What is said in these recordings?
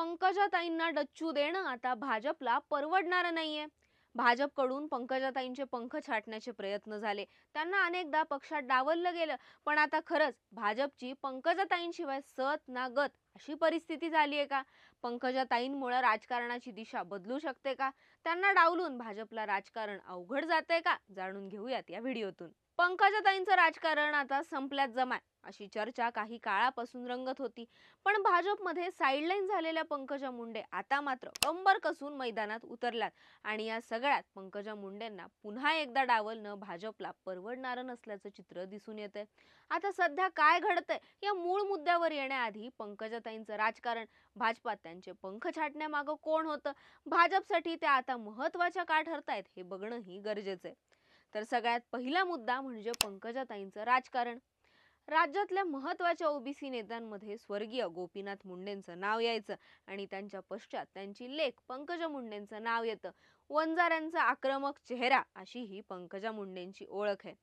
पंकजाताईंना डच्चू देणं आता भाजपला परवडणारं नाहीये. भाजपकडून पंकजाताईंचे पंख छाटण्याचे प्रयत्न झाले. त्यांना अनेकदा पक्षात डावललं गेलं. पण आता खरंच भाजपची पंकजाताईंशिवाय सत ना गत अशी परिस्थिती झाली आहे का? पंकजाताईंमुळे राजकारणाची दिशा बदलू शकते का? त्यांना डावलून भाजपला राजकारण अवघड जातंय का? जाणून घेऊयात या व्हिडिओतून. पंकजाताईंचं राजकारण आता संपल्यात जमाय अशी चर्चा काही काळापासून रंगत होती. पण भाजपमध्ये साईडलाईन झालेल्या पंकजा मुंडे आता मात्र कंबर कसून मैदानात उतरल्यात आणि या सगळ्यात पंकजा मुंडेंना पुन्हा एकदा डावलणं भाजपला परवडणारं नसल्याचं चित्र दिसून येतंय. आता सध्या काय घडतंय या मूळ मुद्द्यावर येण्याआधी पंकजाताईंचं राजकारण, भाजपात त्यांचे पंख छाटण्यामागं कोण होतं, भाजपसाठी त्या आता महत्त्वाच्या का ठरतायत हे बघणंही गरजेचं आहे. तर सगळ्यात पहिला मुद्दा म्हणजे पंकजाताईंचं राजकारण. राज्यातल्या महत्त्वाच्या ओबीसी नेत्यांमध्ये स्वर्गीय गोपीनाथ मुंडेंचं नाव यायचं आणि त्यांच्या पश्चात त्यांची लेक पंकजा मुंडेंचं नाव येतं. वंजाऱ्यांचा आक्रमक चेहरा अशी ही पंकजा मुंडेंची ओळख आहे.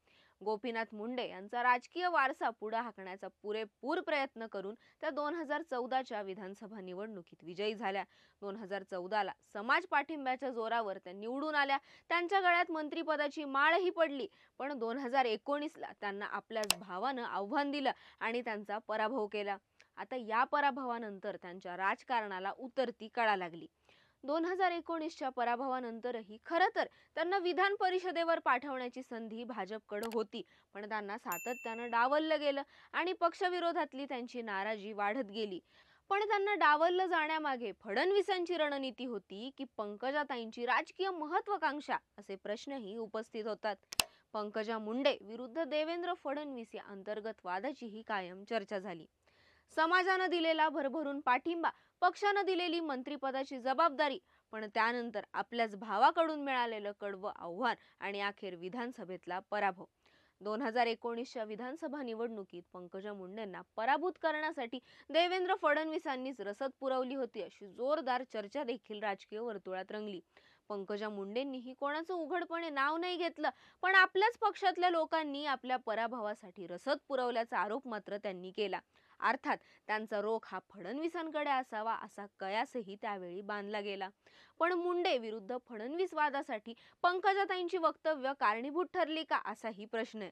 गोपीनाथ मुंडे यांचा राजकीय वारसा पुढे हाकण्याचा पुरेपूर प्रयत्न करून त्या 2014च्या विधानसभा निवडणुकीत विजयी झाल्या. 2014ला समाज पाठिंब्याच्या जोरावर त्या निवडून आल्या. त्यांच्या गळ्यात मंत्रिपदाची माळही पडली. पण 2019ला त्यांना आपल्याच भावानं आव्हान दिलं आणि त्यांचा पराभव केला. आता या पराभवानंतर त्यांच्या राजकारणाला उतरती कळा लागली. 2019च्या पराभवानंतरही खरं तर त्यांना विधान परिषदेवर पाठवण्याची संधी भाजपकडे होती. पण त्यांना सातत्यानं डावललं गेलं आणि पक्षविरोधातली त्यांची नाराजी वाढत गेली. पण त्यांना डावललं जाण्यामागे फडणवीसांची रणनीती होती की पंकजाताईंची राजकीय महत्त्वाकांक्षा असे प्रश्नही उपस्थित होतात. पंकजा मुंडे विरुद्ध देवेंद्र फडणवीस या अंतर्गत वादाचीही कायम चर्चा झाली. समाजानं दिलेला भरभरून पाठिंबा, पक्षानं दिलेली मंत्रिपदाची जबाबदारी, पण त्यानंतर आपल्याच भावाकडून मिळालेलं कडवं आव्हान आणि अखेर विधानसभेतला पराभव. 2019च्या विधानसभा निवडणुकीत पंकजा मुंडेंना पराभूत करण्यासाठी देवेंद्र फडणवीसांनीच रसद पुरवली होती अशी जोरदार चर्चा देखील राजकीय वर्तुळात रंगली. पंकजा मुंडेंनीही कोणाचं उघडपणे नाव नाही घेतलं, पण आपल्याच पक्षातल्या लोकांनी आपल्या पराभवासाठी रसद पुरवल्याचा आरोप मात्र त्यांनी केला. अर्थात त्यांचा रोख हा फडणवीसांकडे असावा असा कयासही त्यावेळी बांधला गेला. पण मुंडे विरुद्ध फडणवीस वादासाठी पंकजाताईंची वक्तव्य कारणीभूत ठरली का असाही प्रश्न आहे.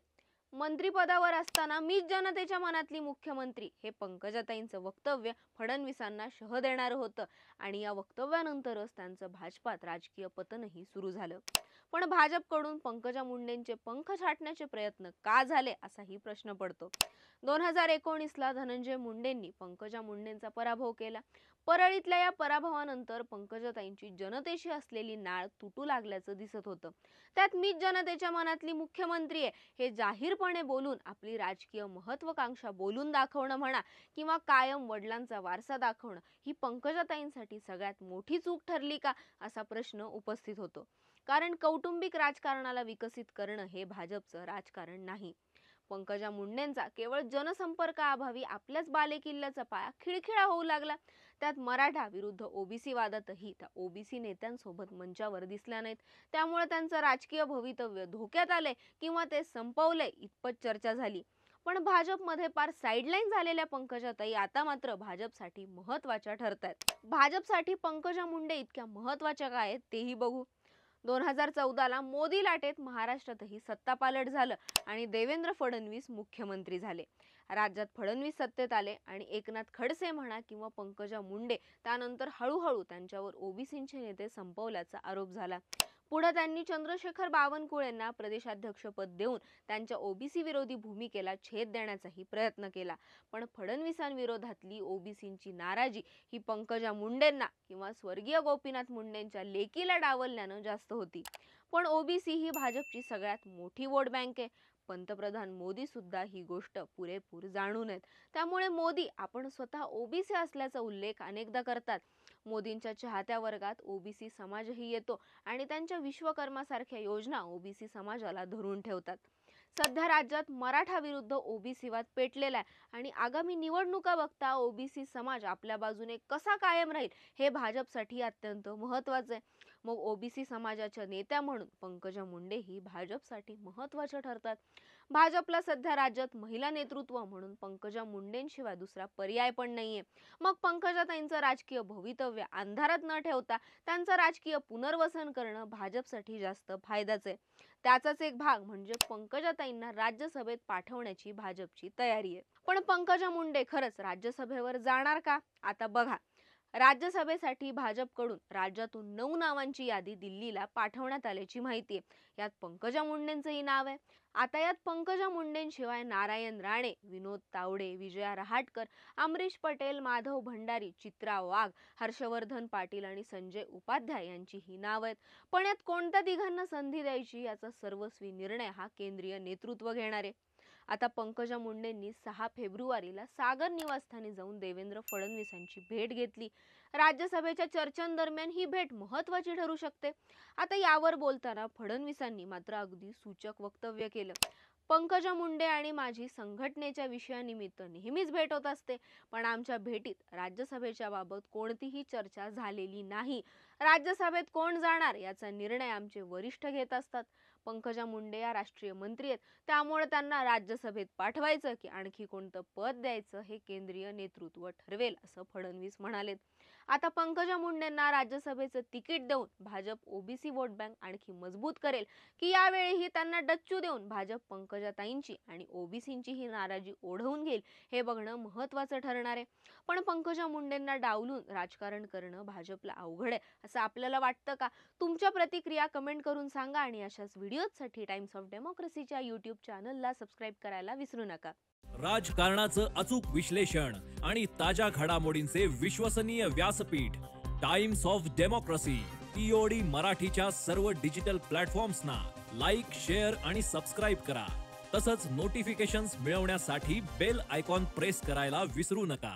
मंत्रिपदावर असताना मीच जनतेच्या मनातली मुख्यमंत्री हे पंकजाताईंचं वक्तव्य फडणवीसांना शह देणारं होतं आणि या वक्तव्यानंतरच त्यांचं भाजपात राजकीय पतनही सुरू झालं. पण भाजपकडून पंकजा मुंडेंचे पंख छाटण्याचे प्रयत्न का झाले असाही प्रश्न पडतो. 2019ला धनंजय मुंडेंनी पंकजा मुंडेंचा पराभव केला. परळीतल्या या पराभवानंतर पंकजाताईंची जनतेशी असलेली नाळ तुटू लागल्याचं दिसत होतं. त्यात मीच जनतेच्या मनातली मुख्यमंत्री आहे हे जाहीरपणे बोलून आपली राजकीय महत्त्वाकांक्षा बोलून दाखवणं म्हणा किंवा कायम वडिलांचा वारसा दाखवणं ही पंकजाताईंसाठी सगळ्यात मोठी चूक ठरली का असा प्रश्न उपस्थित होतो. कारण कौटुंबिक राजकारणाला विकसित करणं हे भाजपचं राजकारण नाही. पंकजा मुंडेंचा केवळ जनसंपर्काअभावी आपल्याच बालेकिल्ल्याचा पाया खिळखिळा होऊ लागला. त्यात मराठा विरुद्ध ओबीसी वादातही त्या ओबीसी नेत्यांसोबत मंचावर दिसल्या नाहीत. त्यामुळे त्यांचं राजकीय भवितव्य धोक्यात आलंय किंवा ते संपवलंय इतपत चर्चा झाली. पण भाजपमध्ये पार साईडलाईन झालेल्या पंकजाताई आता मात्र भाजपसाठी महत्त्वाच्या ठरतायत. भाजपसाठी पंकजा मुंडे इतक्या महत्त्वाच्या काय आहेत तेही बघू. 2014ला मोदी लाटेत महाराष्ट्रातही सत्तापालट झालं आणि देवेंद्र फडणवीस मुख्यमंत्री झाले. राज्यात फडणवीस सत्तेत आले आणि एकनाथ खडसे म्हणा किंवा पंकजा मुंडे त्यानंतर हळूहळू त्यांच्यावर ओबीसींचे नेते संपवल्याचा आरोप झाला. पुढे त्यांनी चंद्रशेखर बावनकुळेंना प्रदेशाध्यक्षपद देऊन त्यांच्या ओबीसी विरोधी भूमिकेला छेद देण्याचाही प्रयत्न केला. पण फडणवीसांविरोधातली ओबीसींची नाराजी ही पंकजा मुंडेंना किंवा स्वर्गीय गोपीनाथ मुंडेंच्या लेकीला डावलण्यानं जास्त होती. पण ओबीसी ही भाजपची सगळ्यात मोठी वोट बँक आहे. पंतप्रधान मोदी सुद्धा ही गोष्ट पुरेपूर जाणून आहेत. त्यामुळे मोदी आपण स्वतः ओबीसी असल्याचा उल्लेख अनेकदा करतात. मोदींच्या चाहत्या वर्गात ओबीसी समाजही येतो आणि त्यांच्या विश्वकर्मासारख्या योजना ओबीसी समाजाला धरून ठेवतात. सध्या राज्यात मराठा विरुद्ध ओबीसी वाद पेटलेला आहे आणि आगामी निवडणुका बघता ओबीसी समाज आपल्या बाजूने कसा कायम राहील हे भाजपसाठी अत्यंत महत्त्वाचं आहे. मग ओबीसी समाजाच्या नेत्या म्हणून पंकजा मुंडे ही भाजपसाठी महत्त्वाच्या ठरतात. भाजपला सध्या राज्यात महिला नेतृत्व म्हणून पंकजा मुंडेंशिवाय दुसरा पर्याय पण नाहीये. मग पंकजाताईंचं राजकीय भवितव्य अंधारात न ठेवता त्यांचं राजकीय पुनर्वसन करणं भाजपसाठी जास्त फायद्याचं आहे. त्याचाच एक भाग म्हणजे पंकजाताईंना राज्यसभेत पाठवण्याची भाजपची तयारी आहे. पण पंकजा मुंडे खरंच राज्यसभेवर जाणार का? आता बघा, राज्यसभेसाठी भाजपकडून राज्यातून 9 नावांची यादी दिल्लीला पाठवण्यात आल्याची माहिती आहे. यात पंकजा मुंडेंचंही नाव आहे. आता यात पंकजा मुंडेंशिवाय नारायण राणे, विनोद तावडे, विजया रहाटकर, अमरीश पटेल, माधव भंडारी, चित्रा वाघ, हर्षवर्धन पाटील आणि संजय उपाध्याय यांची ही नाव आहेत. पण यात कोणत्या तिघांना संधी द्यायची याचा सर्वस्वी निर्णय हा केंद्रीय नेतृत्व घेणार आहे. आता पंकजा मुंडेंनी 6 फेब्रुवारीला सागर निवासस्थानी जाऊन देवेंद्र फडणवीसांची भेट घेतली. राज्यसभेच्या चर्चांदरम्यान ही भेट महत्त्वाची ठरू शकते. आता यावर बोलताना फडणवीसांनी मात्र अगदी सूचक वक्तव्य केलं. पंकजा मुंडे आणि माझी संघटनेच्या विषयानिमित्त नेहमीच भेट होत असते, पण आमच्या भेटीत राज्यसभेच्या बाबत कोणतीही चर्चा झालेली नाही. राज्यसभेत कोण जाणार याचा निर्णय आमचे वरिष्ठ घेत असतात. पंकजा मुंडे या राष्ट्रीय मंत्री आहेत, त्यामुळे त्यांना राज्यसभेत पाठवायचं की आणखी कोणतं पद द्यायचं हे केंद्रीय नेतृत्व ठरवेल, असं फडणवीस म्हणालेत. आता पंकजा मुंडेंना राज्यसभेचं तिकीट देऊन भाजप ओबीसी वोट बँक आणखी मजबूत करेल की यावेळीही त्यांना डच्चू देऊन भाजप पंकजाताईंची आणि ओबीसींची ही नाराजी ओढवून घेईल हे बघणं महत्त्वाचं ठरणार आहे. पण पंकजा मुंडेंना डावलून राजकारण करणं भाजपला अवघड आहे असं आपल्याला वाटतं का? तुमच्या प्रतिक्रिया कमेंट करून सांगा आणि अशाच व्हिडिओसाठी टाइम्स ऑफ डेमोक्रेसीच्या यूट्यूब चॅनलला सबस्क्राईब करायला विसरू नका. राजकारणाचं अचूक विश्लेषण आणि ताज्या घडामोडींचे विश्वसनीय व्यासपीठ टाइम्स ऑफ डेमोक्रेसी TOD मराठीच्या सर्व डिजिटल प्लॅटफॉर्म्सना लाईक, शेअर आणि सबस्क्राईब करा. तसंच नोटिफिकेशन्स मिळवण्यासाठी बेल आयकॉन प्रेस करायला विसरू नका.